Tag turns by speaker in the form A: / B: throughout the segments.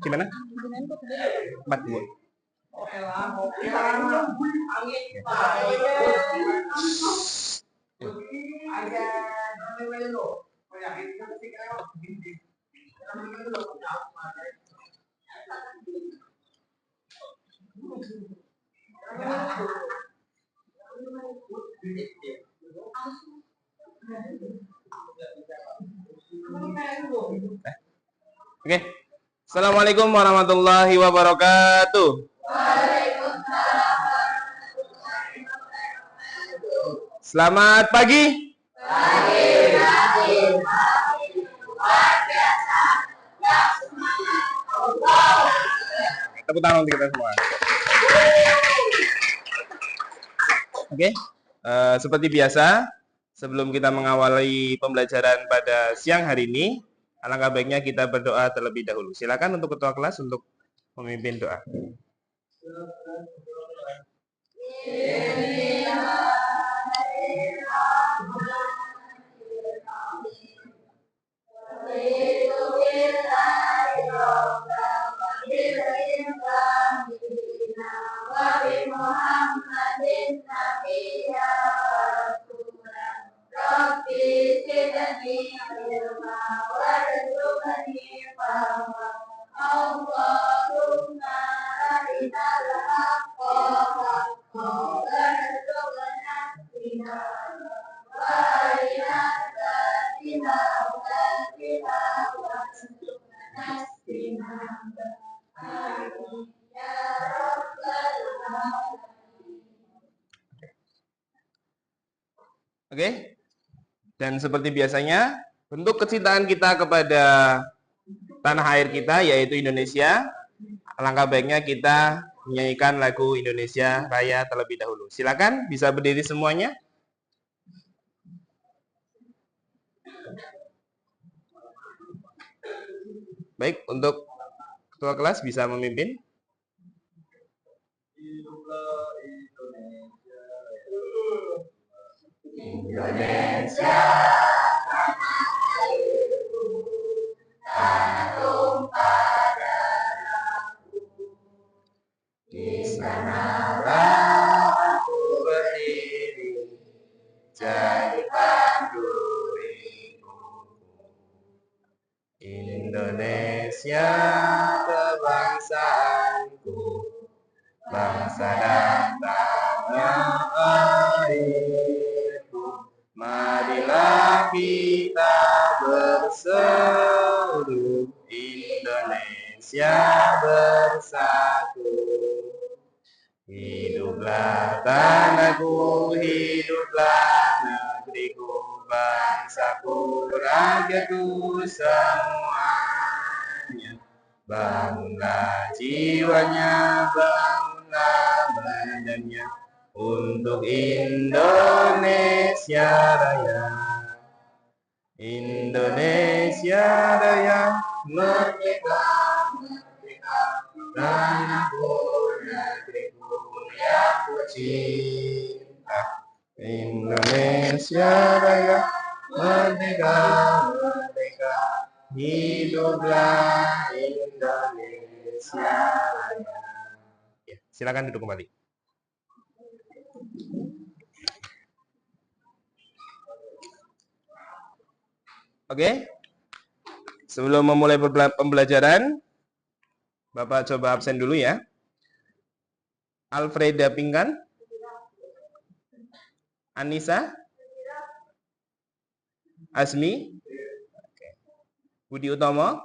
A: Gimana? 42. Oke. Assalamualaikum warahmatullahi wabarakatuh. Selamat pagi. Tepuk tangan untuk kita semua. Oke. Seperti biasa, sebelum kita mengawali pembelajaran pada siang hari ini, alangkah baiknya kita berdoa terlebih dahulu. Silakan untuk ketua kelas untuk memimpin doa. Oke. Dan seperti biasanya, bentuk kecintaan kita kepada tanah air kita, yaitu Indonesia, alangkah baiknya kita menyanyikan lagu Indonesia Raya terlebih dahulu. Silakan, bisa berdiri semuanya. Baik, untuk ketua kelas bisa memimpin. Indonesia, tanah tumpah darahku, di sanalah aku berdiri, jadi pandu hidupku. Indonesia kebangsaanku, bangsa dan tanah airku, marilah kita berseru, Indonesia bersatu. Hiduplah tanahku, hiduplah negeriku, bangsaku, rakyatku semuanya. Bangunlah jiwanya, bangunlah badannya, untuk Indonesia Raya. Indonesia Raya, merdeka, merdeka, tanahku, negeriku yang ku cinta. Indonesia Raya, merdeka, merdeka, hiduplah Indonesia Raya. Ya, silakan duduk kembali. Oke, sebelum memulai pembelajaran, Bapak coba absen dulu ya. Alfreda Pingkan, Anissa, Asmi, Budi Utomo,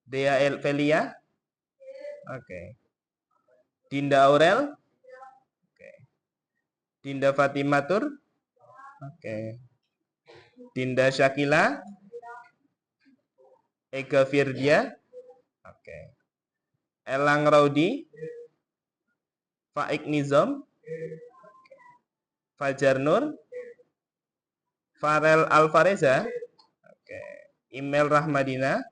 A: Dea Felia, Dinda Aurel, Dinda Fatimatur, Dinda Syakila, Ega Firdia, Elang Raudi, Faik Nizam, Fajar Nur, Farel Alvareza, Email Rahmadina.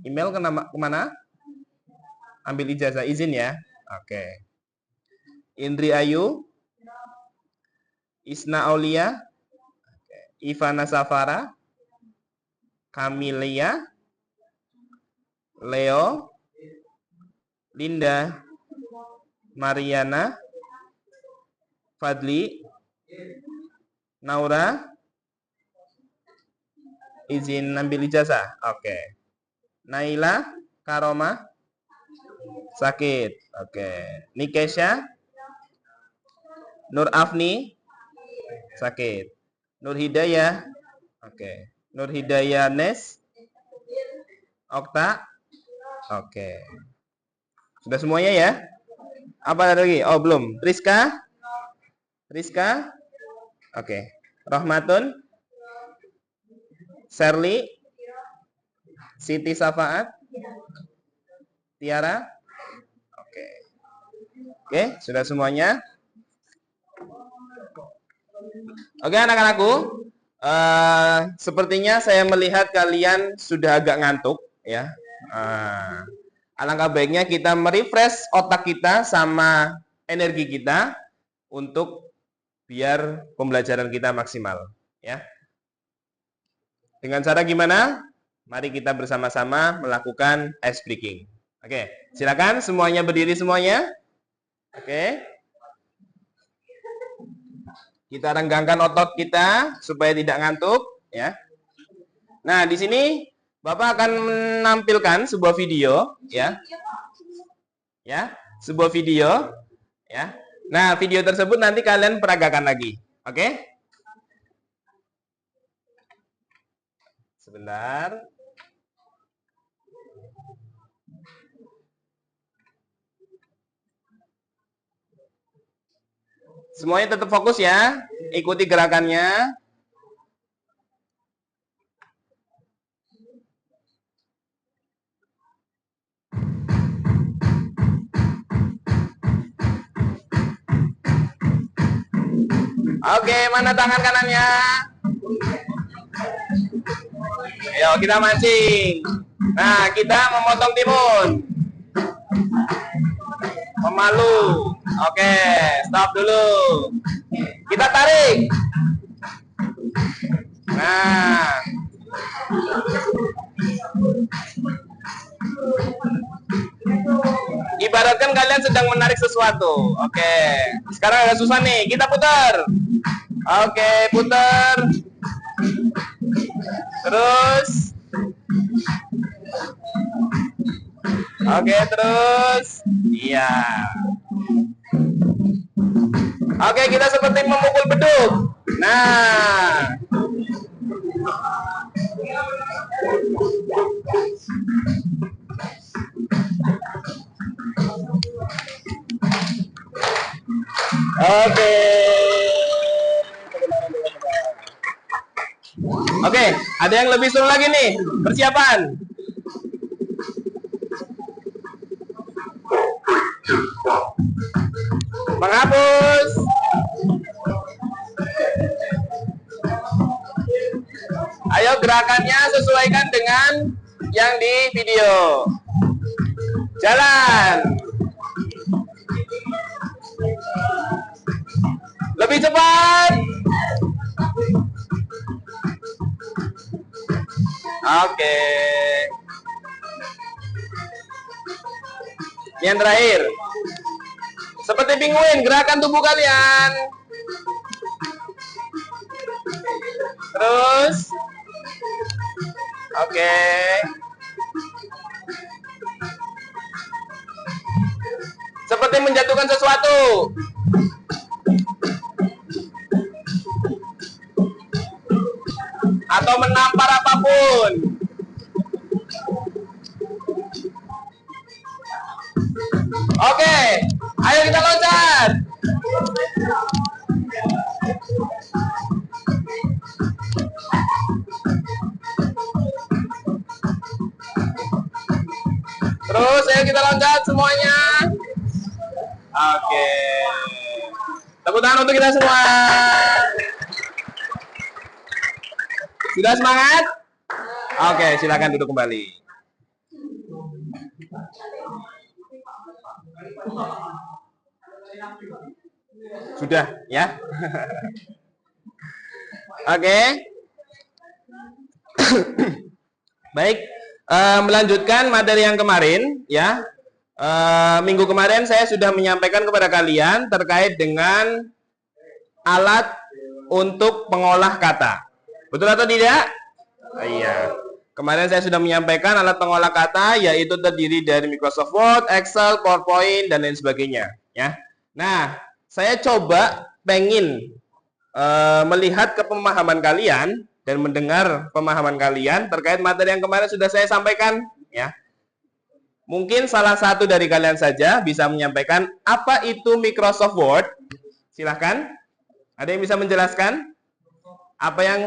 A: Email kemana? Ambil ijazah izin ya. Indri Ayu, Isna Aulia, Ivana Safara, Camelia, Leo, Linda, Mariana, Fadli, Naura, izin ambil ijazah. Oke. Naila, Karoma, sakit. Oke. Nikesha, Nur Afni, sakit. Nur Hidayah, oke. Nur Hidayah Nes, Okta, oke. Sudah semuanya ya? Apa lagi? Oh belum. Rizka, oke. Rahmatun, Sherly, Siti Safaat, Tiara, oke. Oke, sudah semuanya. Oke anak-anakku, sepertinya saya melihat kalian sudah agak ngantuk ya. Alangkah baiknya kita merefresh otak kita sama energi kita untuk biar pembelajaran kita maksimal ya. Dengan cara gimana? Mari kita bersama-sama melakukan ice breaking. Oke, silakan semuanya berdiri semuanya. Oke. Kita renggangkan otot kita supaya tidak ngantuk ya. Nah, di sini Bapak akan menampilkan sebuah video ya. Ya, sebuah video ya. Nah, video tersebut nanti kalian peragakan lagi. Oke? Sebentar. Semuanya tetap fokus ya. Ikuti gerakannya. Oke, mana tangan kanannya? Ayo kita mancing. Nah, kita memotong timun. Memalu. Oke, stop dulu. Kita tarik. Nah. Ibaratkan kalian sedang menarik sesuatu. Oke. Sekarang agak susah nih. Kita putar. Oke, putar. Terus. Oke, terus. Iya. Oke, kita seperti memukul beduk. Nah. Oke. Oke, ada yang lebih seru lagi nih. Persiapan. Menghapus. Ayo gerakannya sesuaikan dengan yang di video. Jalan. Lebih cepat. Oke. Yang terakhir. Seperti pinguin, gerakan tubuh kalian. Terus. Oke. Seperti menjatuhkan sesuatu. Atau menampar apapun. Oke, ayo kita loncat. Terus ayo kita loncat semuanya. Oke. Tepuk tangan untuk kita semua. Sudah semangat? Oke, silakan duduk kembali. Sudah, ya? Oke. Baik, melanjutkan materi yang kemarin ya. Minggu kemarin saya sudah menyampaikan kepada kalian terkait dengan alat untuk mengolah kata. Betul atau tidak? Iya. Kemarin saya sudah menyampaikan alat pengolah kata yaitu terdiri dari Microsoft Word, Excel, PowerPoint dan lain sebagainya ya. Nah, saya coba pengen melihat kepemahaman kalian dan mendengar pemahaman kalian terkait materi yang kemarin sudah saya sampaikan ya. Mungkin salah satu dari kalian saja bisa menyampaikan apa itu Microsoft Word. Silahkan. Ada yang bisa menjelaskan? Apa yang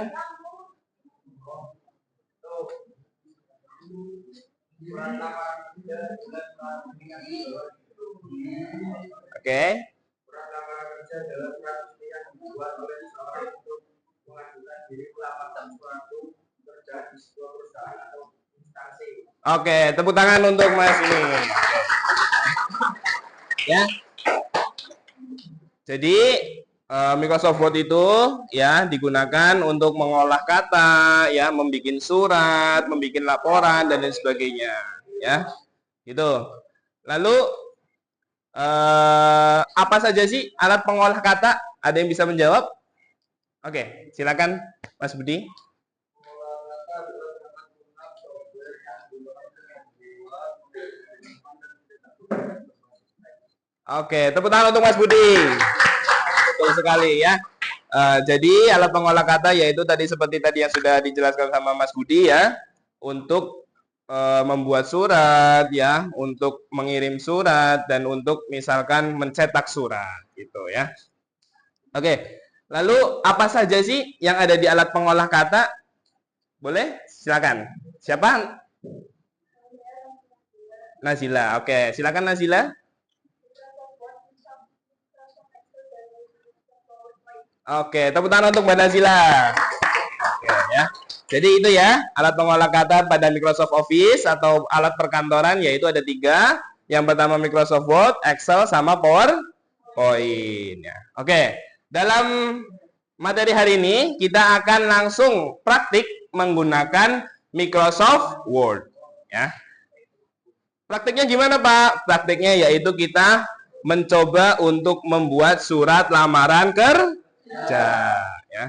A: Oke. Oke, tepuk tangan untuk Mas ini. Ya. Jadi Microsoft Word itu ya digunakan untuk mengolah kata, ya, membuat surat, membuat laporan dan lain sebagainya, ya. Gitu. Lalu apa saja sih alat pengolah kata? Ada yang bisa menjawab? Oke, silakan Mas Budi. Oke, tepuk tangan untuk Mas Budi. Betul sekali ya. Jadi alat pengolah kata yaitu tadi seperti tadi yang sudah dijelaskan sama Mas Budi ya, untuk membuat surat ya, untuk mengirim surat dan untuk misalkan mencetak surat gitu ya. Oke. Lalu apa saja sih yang ada di alat pengolah kata? Boleh? Silakan. Siapa? Nazila. Oke, silakan Nazila. Oke, tepuk tangan untuk Mbak Nazila. Oke, ya. Jadi itu ya, alat pengolah kata pada Microsoft Office atau alat perkantoran yaitu ada 3. Yang pertama Microsoft Word, Excel, sama PowerPoint. Ya. Oke, dalam materi hari ini kita akan langsung praktik menggunakan Microsoft Word. Ya. Praktiknya gimana Pak? Praktiknya yaitu kita mencoba untuk membuat surat lamaran kerja. Ya.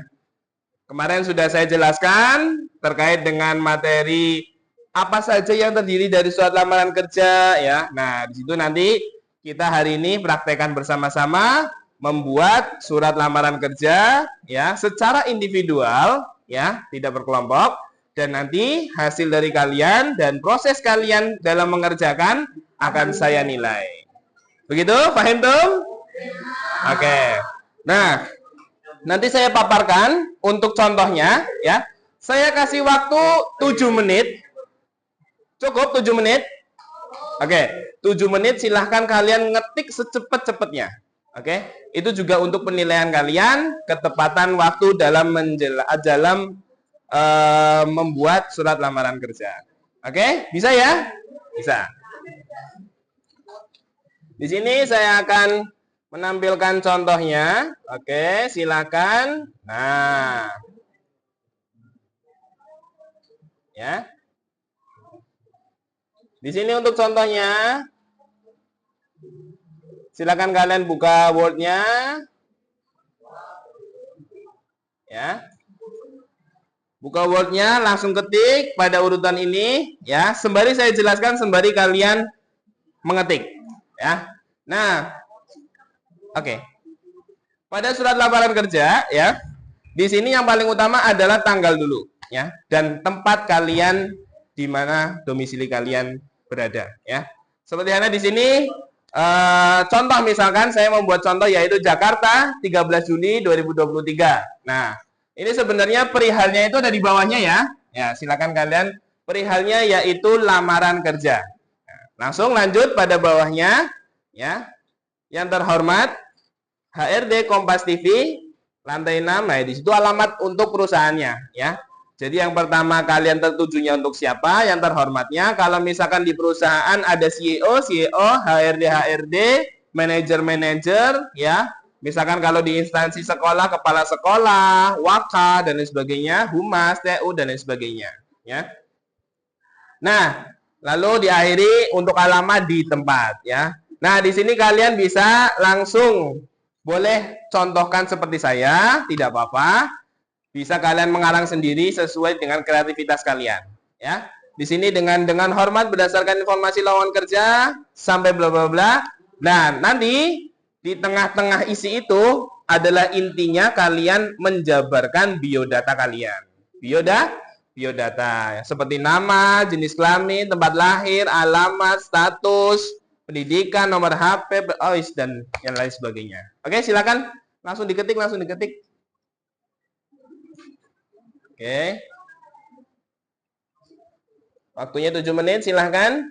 A: Kemarin sudah saya jelaskan terkait dengan materi apa saja yang terdiri dari surat lamaran kerja ya. Nah, di situ nanti kita hari ini praktekkan bersama-sama membuat surat lamaran kerja ya secara individual ya, tidak berkelompok, dan nanti hasil dari kalian dan proses kalian dalam mengerjakan akan saya nilai. Begitu? Paham tuh? Oke. Nah, nanti saya paparkan untuk contohnya ya. Saya kasih waktu 7 menit. Cukup 7 menit? Oke, 7 menit silahkan kalian ngetik secepat-cepatnya. Oke, itu juga untuk penilaian kalian ketepatan waktu dalam membuat surat lamaran kerja. Oke, bisa ya? Bisa. Di sini saya akan menampilkan contohnya. Oke, silakan. Nah. Ya. Di sini untuk contohnya. Silakan kalian buka Word-nya. Ya. Buka Word-nya, langsung ketik pada urutan ini ya. Sembari saya jelaskan, sembari kalian mengetik ya. Nah, oke. Pada surat lamaran kerja ya, di sini yang paling utama adalah tanggal dulu ya, dan tempat kalian di mana domisili kalian berada ya. Seperti halnya di sini contoh, misalkan saya membuat contoh yaitu Jakarta 13 Juni 2023. Nah, ini sebenarnya perihalnya itu ada di bawahnya ya. Ya, silakan kalian, perihalnya yaitu lamaran kerja. Nah, langsung lanjut pada bawahnya ya. Yang terhormat HRD Kompas TV lantai 6. Nah, di situ alamat untuk perusahaannya ya. Jadi yang pertama kalian tertujunya untuk siapa? Yang terhormatnya. Kalau misalkan di perusahaan ada CEO, HRD, manajer ya, Misalkan kalau di instansi sekolah, kepala sekolah, waka dan lain sebagainya, humas, TU dan lain sebagainya, ya. Nah, lalu diakhiri untuk alamat di tempat, ya. Nah, di sini kalian bisa langsung boleh contohkan seperti saya, tidak apa-apa. Bisa kalian mengarang sendiri sesuai dengan kreativitas kalian, ya. Di sini dengan hormat berdasarkan informasi lowongan kerja sampai bla bla bla. Nah, nanti di tengah-tengah isi itu adalah intinya kalian menjabarkan biodata kalian. Biodata seperti nama, jenis kelamin, tempat lahir, alamat, status, pendidikan, nomor HP, dan yang lain sebagainya. Oke, silakan langsung diketik. Oke. Waktunya 7 menit, silahkan.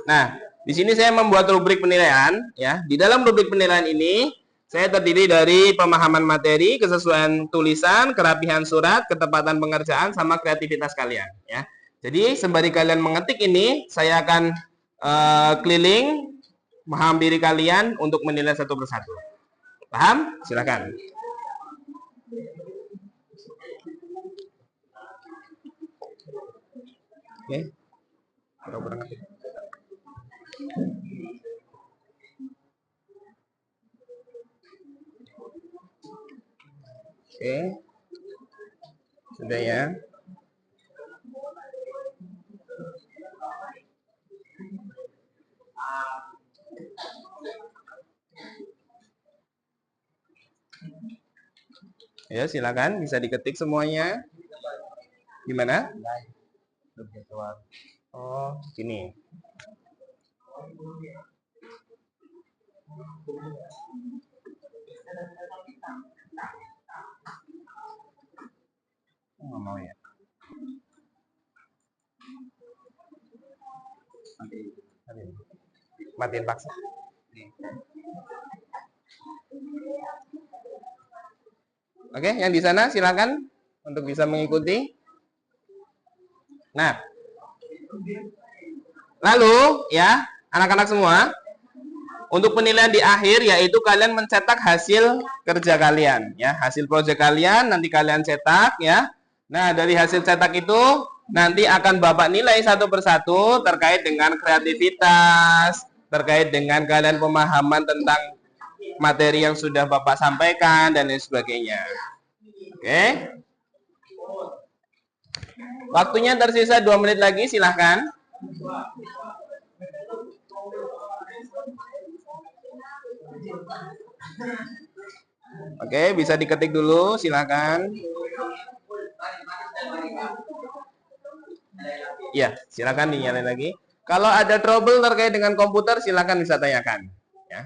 A: Nah, di sini saya membuat rubrik penilaian, ya. Di dalam rubrik penilaian ini saya terdiri dari pemahaman materi, kesesuaian tulisan, kerapihan surat, ketepatan pengerjaan, sama kreativitas kalian, ya. Jadi sembari kalian mengetik ini, saya akan keliling menghampiri kalian untuk menilai satu persatu. Paham? Silakan. Oke. Kurang ngetik. Oke. Sudah ya. Ya, silakan bisa diketik semuanya. Gimana? Oh, gini. Nggak mau ya. Matiin paksa. Oke, yang di sana silakan untuk bisa mengikuti. Nah, lalu ya, anak-anak semua, untuk penilaian di akhir yaitu kalian mencetak hasil kerja kalian, ya, hasil proyek kalian nanti kalian cetak, ya. Nah, dari hasil cetak itu nanti akan Bapak nilai satu persatu terkait dengan kreativitas, terkait dengan kalian pemahaman tentang materi yang sudah Bapak sampaikan dan lain sebagainya. Oke. Waktunya tersisa 2 menit lagi, silahkan. Oke, bisa diketik dulu, silahkan. Iya, silakan dinyalain lagi. Kalau ada trouble terkait dengan komputer, silakan bisa tanyakan. Ya.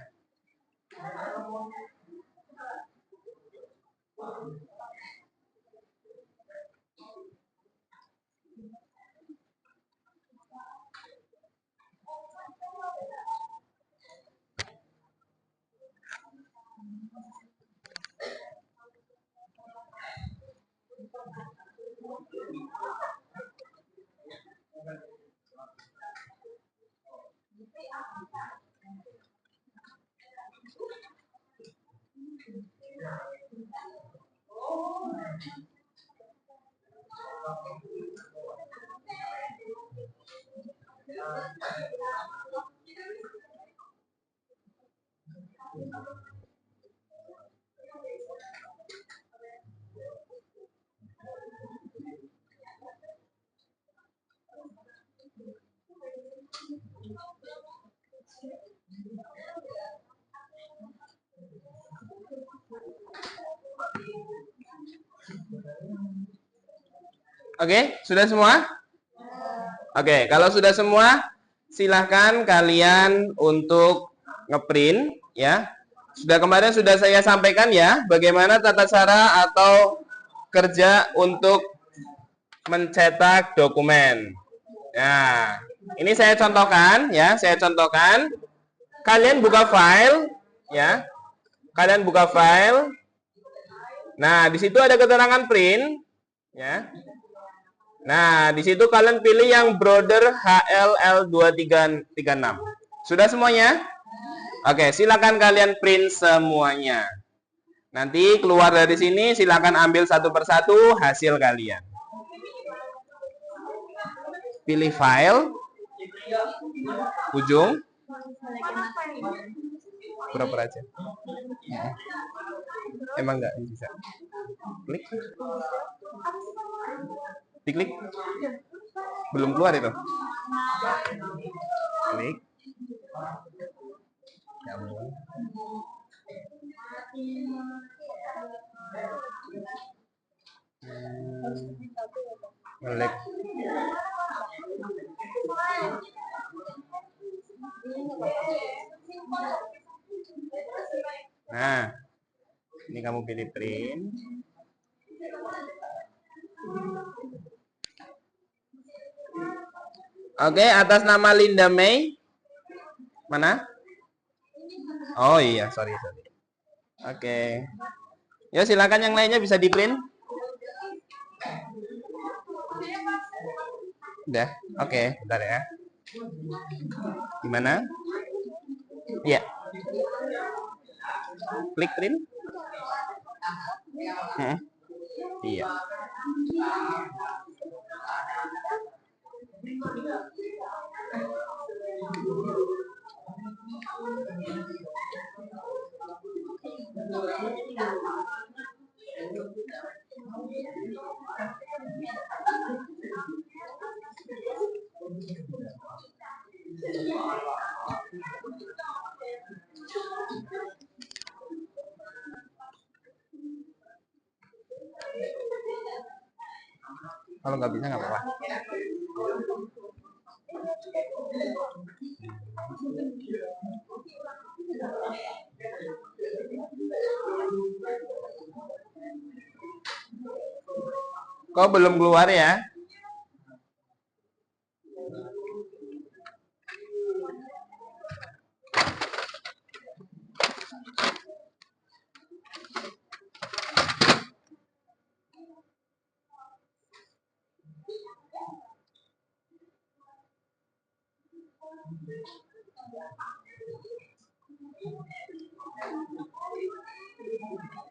A: Oke, sudah semua? Oke, kalau sudah semua, silahkan kalian untuk ngeprint ya. Kemarin sudah saya sampaikan ya, bagaimana tata cara atau kerja untuk mencetak dokumen. Nah, ini saya contohkan ya, Kalian buka file ya. Kalian buka file. Nah, di situ ada keterangan print ya. Nah, di situ kalian pilih yang Brother HLL2336. Sudah semuanya? Oke, silakan kalian print semuanya. Nanti keluar dari sini, silakan ambil satu persatu hasil kalian. Pilih file, ujung, pura-pura aja. Emang nggak bisa. Klik. Diklik. Belum keluar itu. Klik. Ngelek. Nah, ini kamu pilih print. Oke, atas nama Linda May. Mana? Oh iya, sorry. Oke. Ya, silakan yang lainnya bisa di print. Udah, oke, bentar ya. Gimana? Iya. Klik print. Iya. Kalau nggak bisa nggak apa-apa. Kok belum keluar ya?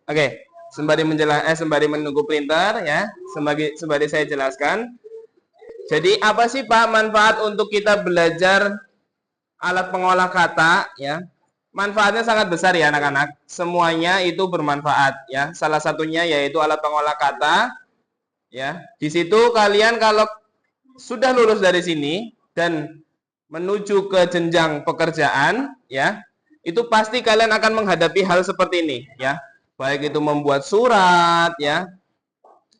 A: Oke, sembari menunggu printer ya, sembari saya jelaskan. Jadi apa sih Pak manfaat untuk kita belajar alat pengolah kata ya? Manfaatnya sangat besar ya anak-anak. Semuanya itu bermanfaat ya. Salah satunya yaitu alat pengolah kata ya. Di situ kalian kalau sudah lulus dari sini dan menuju ke jenjang pekerjaan ya, itu pasti kalian akan menghadapi hal seperti ini ya. Baik itu membuat surat ya,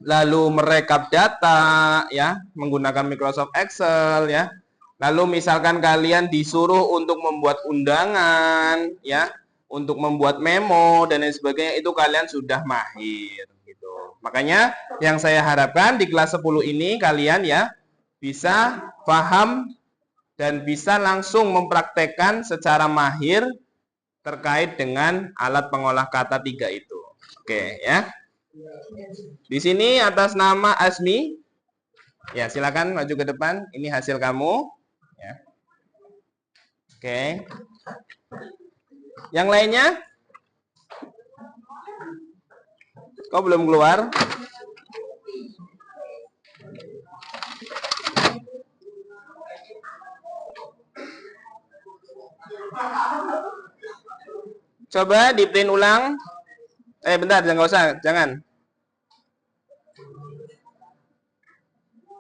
A: lalu merekap data ya menggunakan Microsoft Excel ya. Lalu misalkan kalian disuruh untuk membuat undangan ya, untuk membuat memo dan lain sebagainya, itu kalian sudah mahir gitu. Makanya yang saya harapkan di kelas 10 ini kalian ya bisa paham dan bisa langsung mempraktekkan secara mahir terkait dengan alat pengolah kata 3 itu. Oke ya. Di sini atas nama Asmi. Ya, silakan maju ke depan. Ini hasil kamu ya. Oke. Yang lainnya? Kok belum keluar? Coba di print ulang. Bentar, jangan usah, jangan.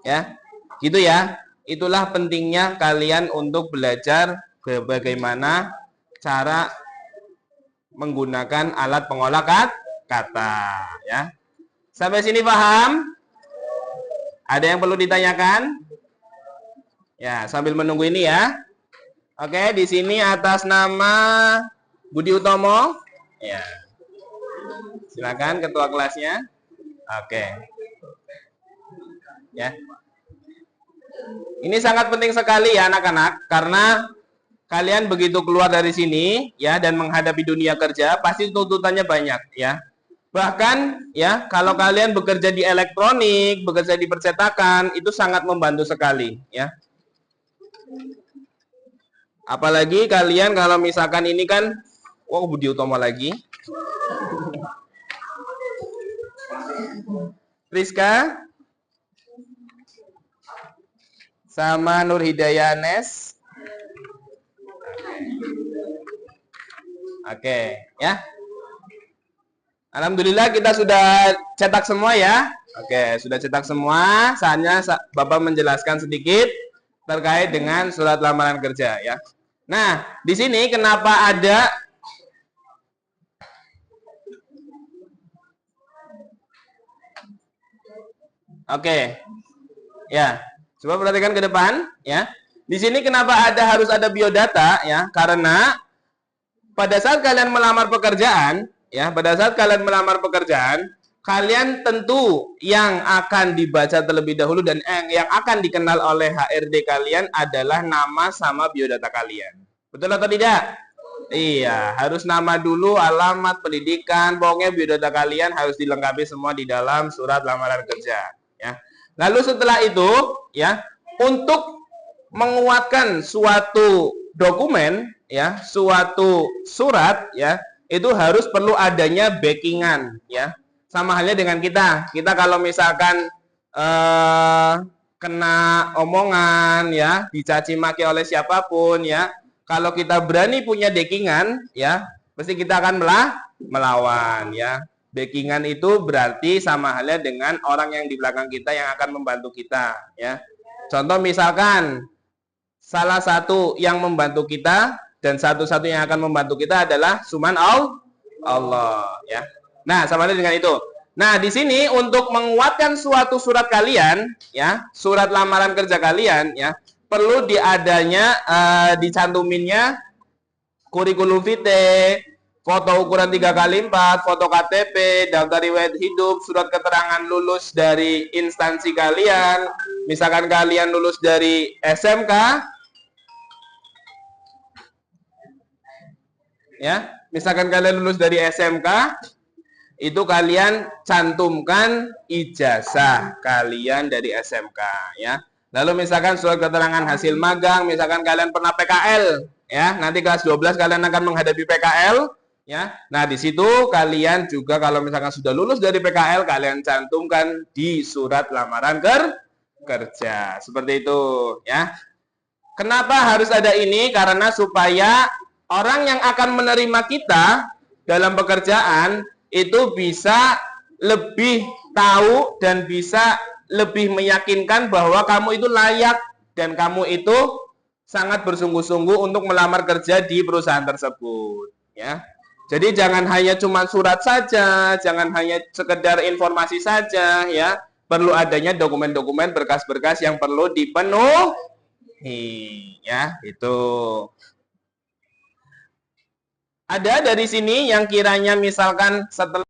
A: Ya, gitu ya. Itulah pentingnya kalian untuk belajar bagaimana cara menggunakan alat pengolah kata. Ya, sampai sini paham? Ada yang perlu ditanyakan? Ya, sambil menunggu ini ya. Oke, di sini atas nama Budi Utomo. Ya, silakan ketua kelasnya. Oke, ya. Ini sangat penting sekali ya anak-anak, karena kalian begitu keluar dari sini ya dan menghadapi dunia kerja, pasti tuntutannya banyak ya. Bahkan ya, kalau kalian bekerja di elektronik, bekerja di percetakan, itu sangat membantu sekali ya. Apalagi kalian kalau misalkan ini kan, oh Budi Utomo lagi. Rizka sama Nur Hidayah Nes. Oke, ya. Alhamdulillah kita sudah cetak semua ya. Oke, sudah cetak semua. Saatnya Bapak menjelaskan sedikit terkait dengan surat lamaran kerja ya. Nah, di sini kenapa ada Oke. Ya. Coba perhatikan ke depan ya. Di sini kenapa harus ada biodata ya? Karena pada saat kalian melamar pekerjaan, ya, pada saat kalian melamar pekerjaan, kalian tentu yang akan dibaca terlebih dahulu dan yang akan dikenal oleh HRD kalian adalah nama sama biodata kalian. Betul atau tidak? Iya, harus nama dulu, alamat, pendidikan, pokoknya biodata kalian harus dilengkapi semua di dalam surat lamaran kerja, ya. Lalu setelah itu, ya, untuk menguatkan suatu dokumen, ya, suatu surat, ya, itu harus perlu adanya backingan, ya. Sama halnya dengan kita. Kita kalau misalkan kena omongan, ya, dicaci maki oleh siapapun, ya, kalau kita berani punya backingan, ya, pasti kita akan melawan, ya. Backingan itu berarti sama halnya dengan orang yang di belakang kita yang akan membantu kita, ya. Contoh misalkan salah satu yang membantu kita dan satu-satu yang akan membantu kita adalah Suman Allah, ya. Nah, sama dengan itu. Nah, di sini untuk menguatkan suatu surat kalian, ya, surat lamaran kerja kalian, ya, perlu diadanya dicantuminnya kurikulum vitae, foto ukuran 3x4, foto KTP, daftar riwayat hidup, surat keterangan lulus dari instansi kalian. Misalkan kalian lulus dari SMK, ya, misalkan kalian lulus dari SMK, itu kalian cantumkan ijazah kalian dari SMK, ya. Lalu misalkan surat keterangan hasil magang, misalkan kalian pernah PKL, ya, nanti kelas 12 kalian akan menghadapi PKL, ya. Nah, di situ kalian juga kalau misalkan sudah lulus dari PKL, kalian cantumkan di surat lamaran kerja. Seperti itu, ya. Kenapa harus ada ini? Karena supaya orang yang akan menerima kita dalam pekerjaan itu bisa lebih tahu dan bisa lebih meyakinkan bahwa kamu itu layak dan kamu itu sangat bersungguh-sungguh untuk melamar kerja di perusahaan tersebut, ya. Jadi jangan hanya cuma surat saja, jangan hanya sekedar informasi saja, ya. Perlu adanya dokumen-dokumen, berkas-berkas yang perlu dipenuhi, ya, itu. Ada dari sini yang kiranya misalkan setelah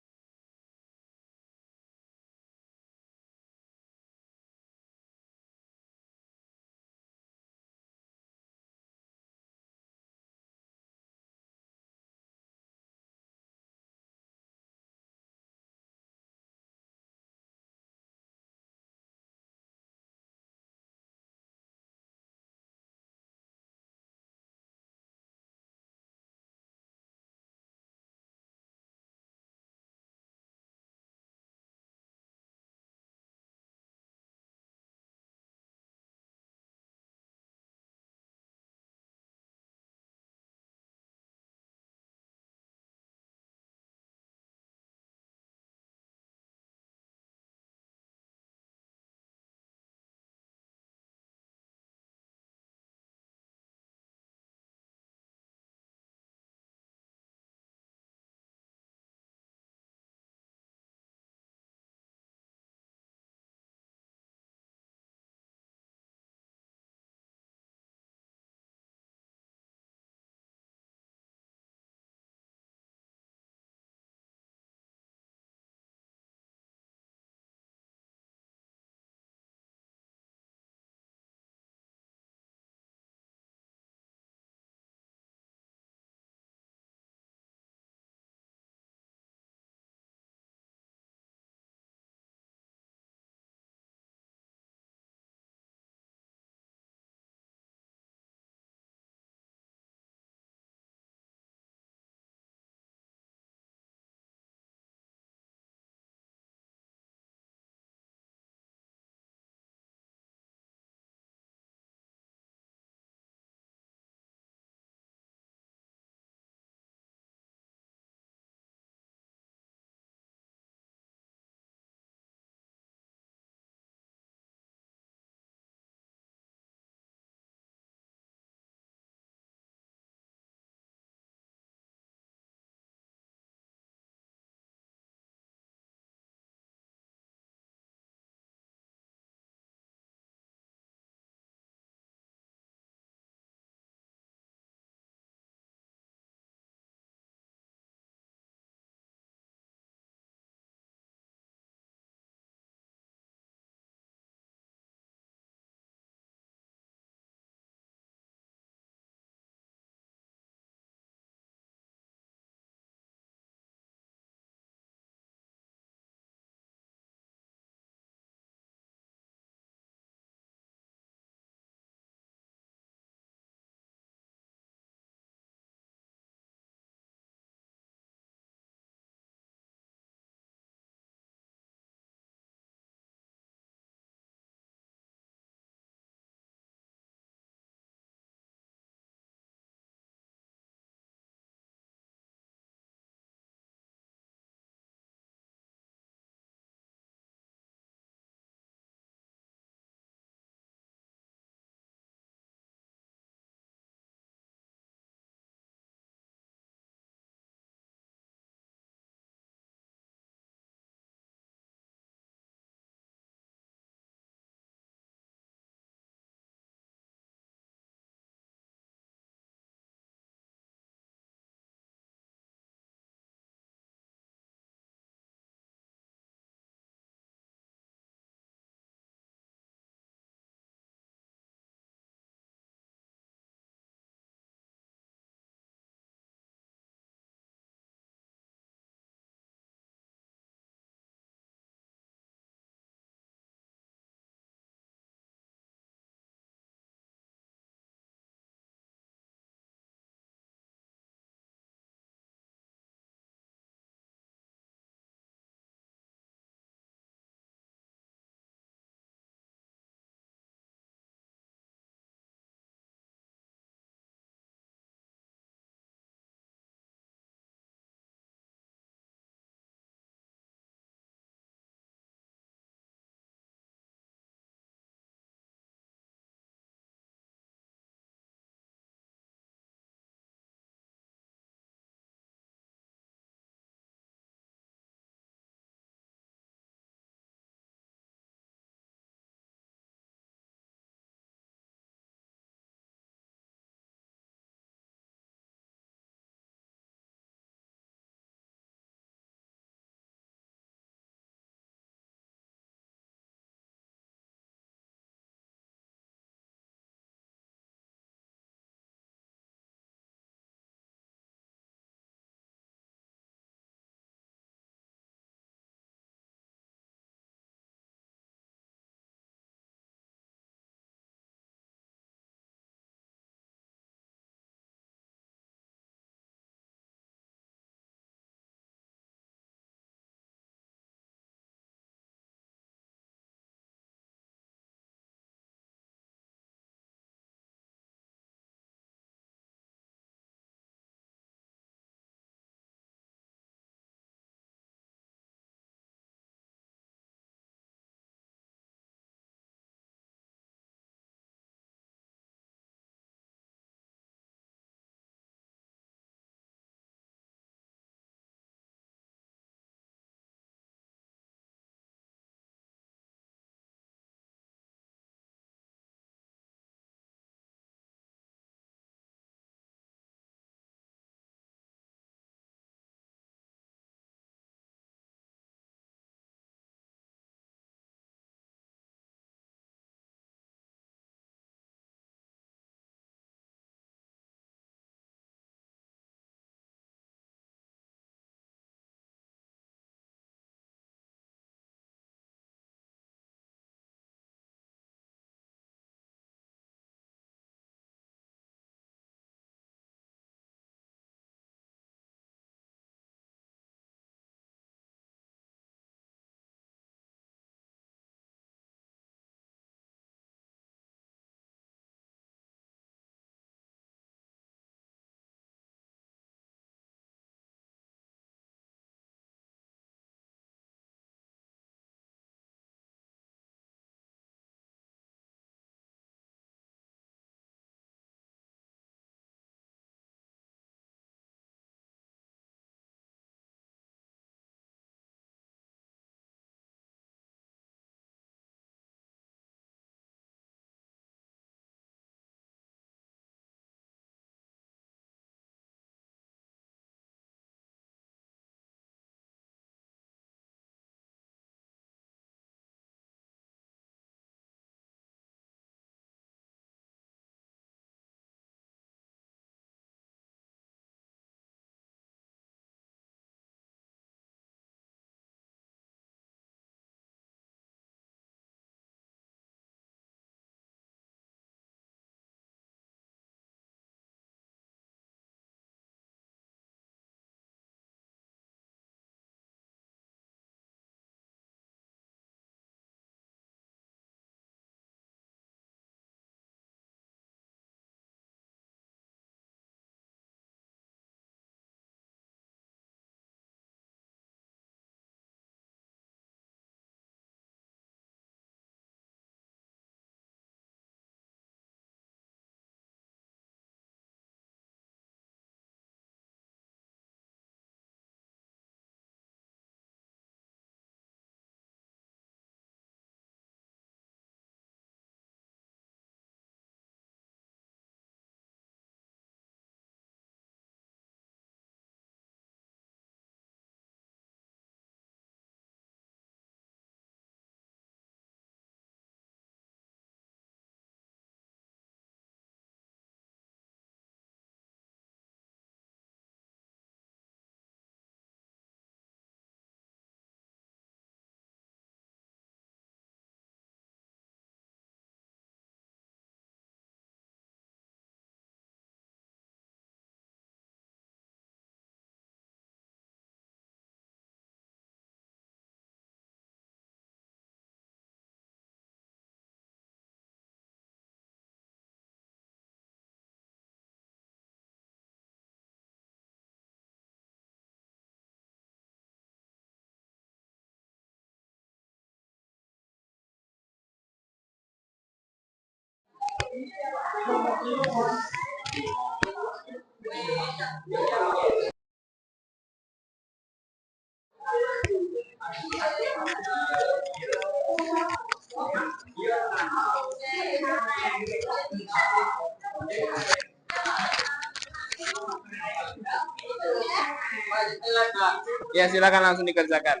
A: Ya, silakan langsung dikerjakan.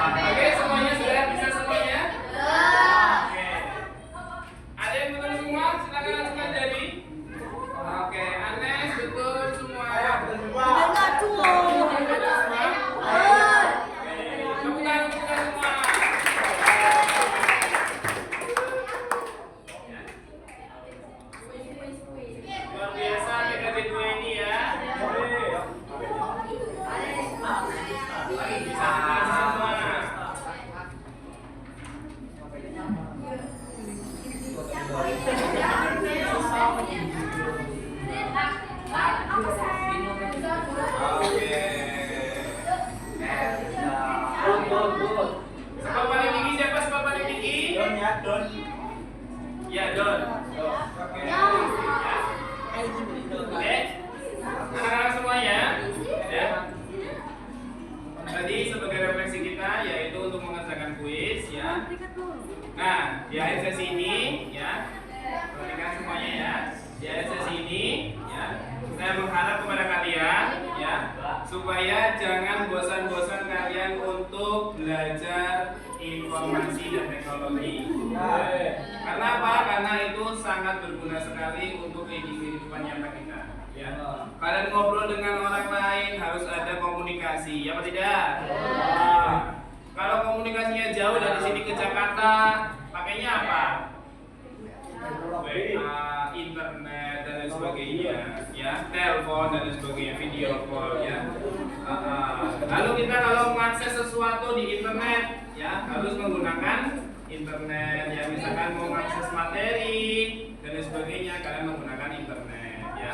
A: Oke, semuanya sudah bisa semuanya? Oke. Ada yang betul semua? Silakan langsung jadi. Oke, Anes betul semua. Betul semua. Luar biasa kita berdua ini ya. Bisa semua. Sebab paling tinggi siapa? Sebab paling tinggi? Don ya, Don. Ya, Don. Oke. Oke. Anak-anak semuanya, ya. Tadi sebagai refleksi kita yaitu untuk mengerjakan kuis, ya. Nah, di akhir sesi ini, ya. Perhatikan semuanya ya. Di akhir sesi ini, ya. Saya mengharap kepada kalian, ya, supaya jangan bosan-bosan kalian untuk belajar informasi dan teknologi. Karena apa? Karena itu sangat berguna sekali untuk kehidupan nyata kita. Ya. Kalian ngobrol dengan orang lain harus ada komunikasi, ya apa tidak? Kalau komunikasinya jauh dari sini ke Jakarta, pakainya apa? WA, internet dan lain sebagainya, ya, telepon dan lain sebagainya, video call, ya. Lalu kita kalau mengakses sesuatu di internet, ya, harus menggunakan internet, ya. Misalkan mau mengakses materi dan lain sebagainya, kalian menggunakan internet, ya.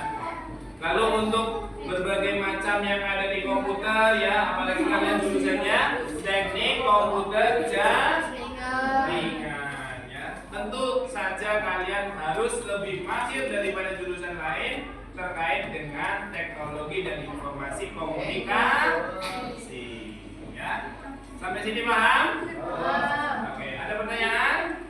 A: Lalu untuk berbagai macam yang ada di komputer, ya, apalagi kalian jurusannya teknik komputer jaringan. Tentu saja kalian harus lebih mahir daripada jurusan lain terkait dengan teknologi dan informasi komunikasi. Ya, sampai sini paham? Oke, ada pertanyaan?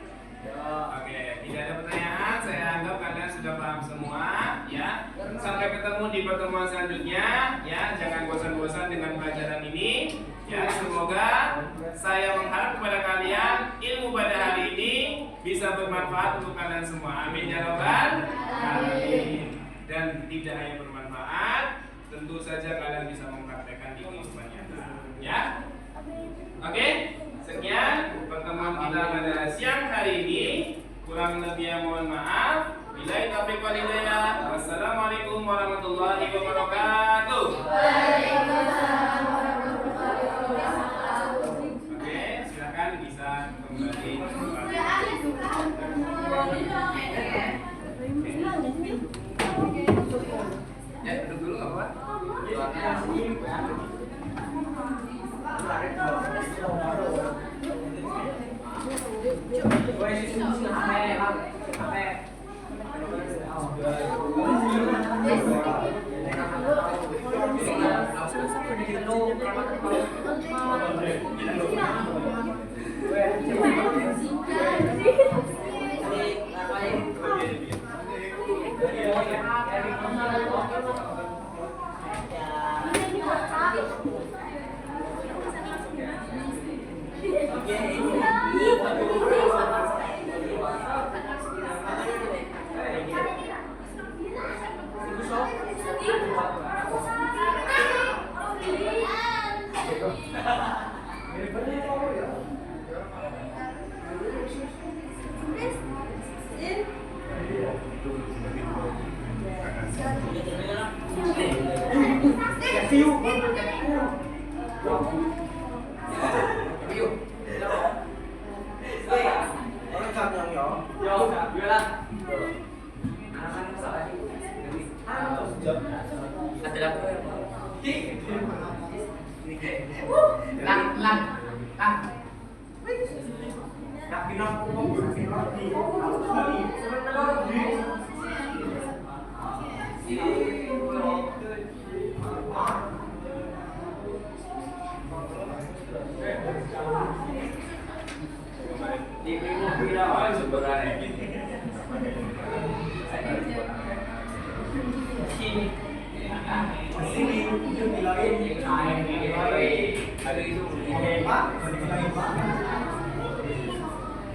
A: Oke, tidak ada pertanyaan. Saya anggap kalian sudah paham semua. Ya, sampai ketemu di pertemuan selanjutnya. Ya, jangan bosan-bosan dengan pelajaran ini. Ya, semoga saya mengharap kepada kalian ilmu pada hari ini bisa bermanfaat untuk kalian semua. Amin ya rabbal alamin. Dan tidak hanya bermanfaat, tentu saja kalian bisa mempraktekkan di kehidupan nyata. Ya. Oke, sekian pertemuan kita pada siang hari ini. Kurang lebihnya mohon maaf. Billahi taufiq wal hidayah. Wassalamualaikum warahmatullahi wabarakatuh. Waalaikumsalam warahmatullahi wabarakatuh. Oke, silakan bisa kembali. Ya, duduk dulu nggak apa?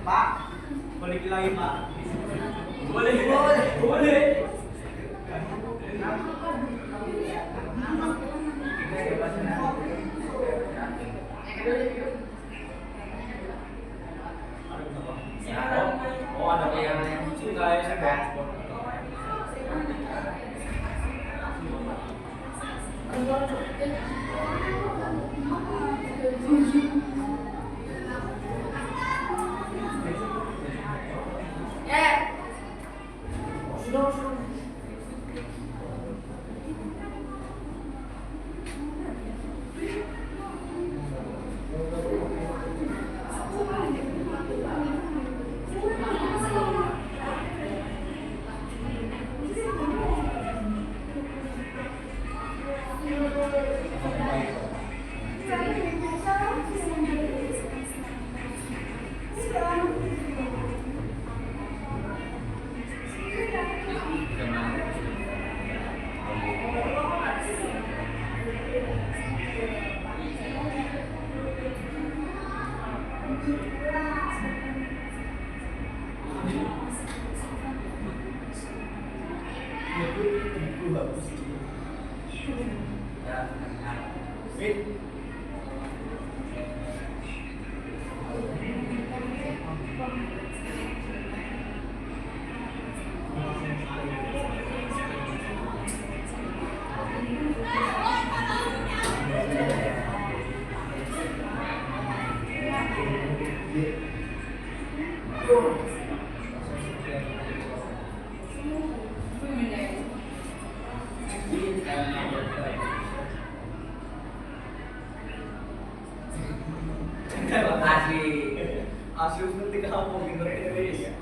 B: Pak, boleh bilangin Pak? Boleh. Oh, ada yang suka ya, Pak. Asli nanti kamu ngerti ya.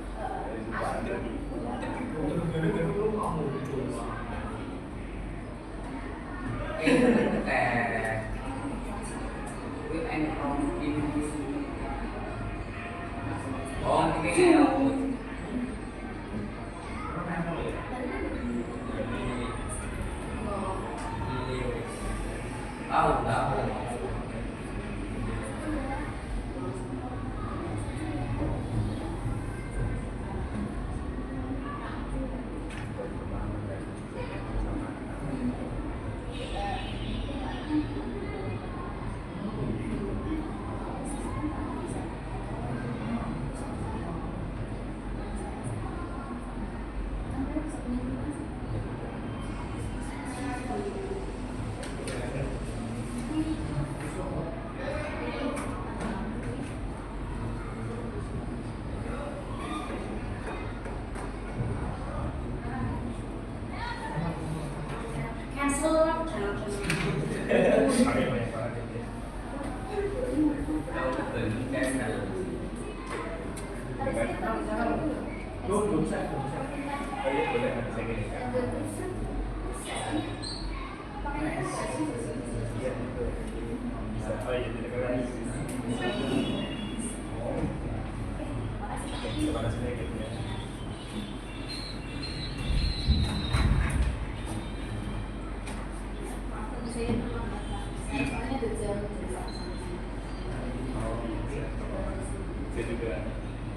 B: Saya juga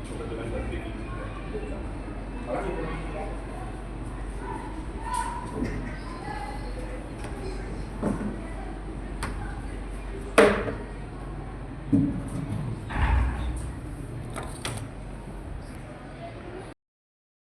B: kebetulan berarti juga.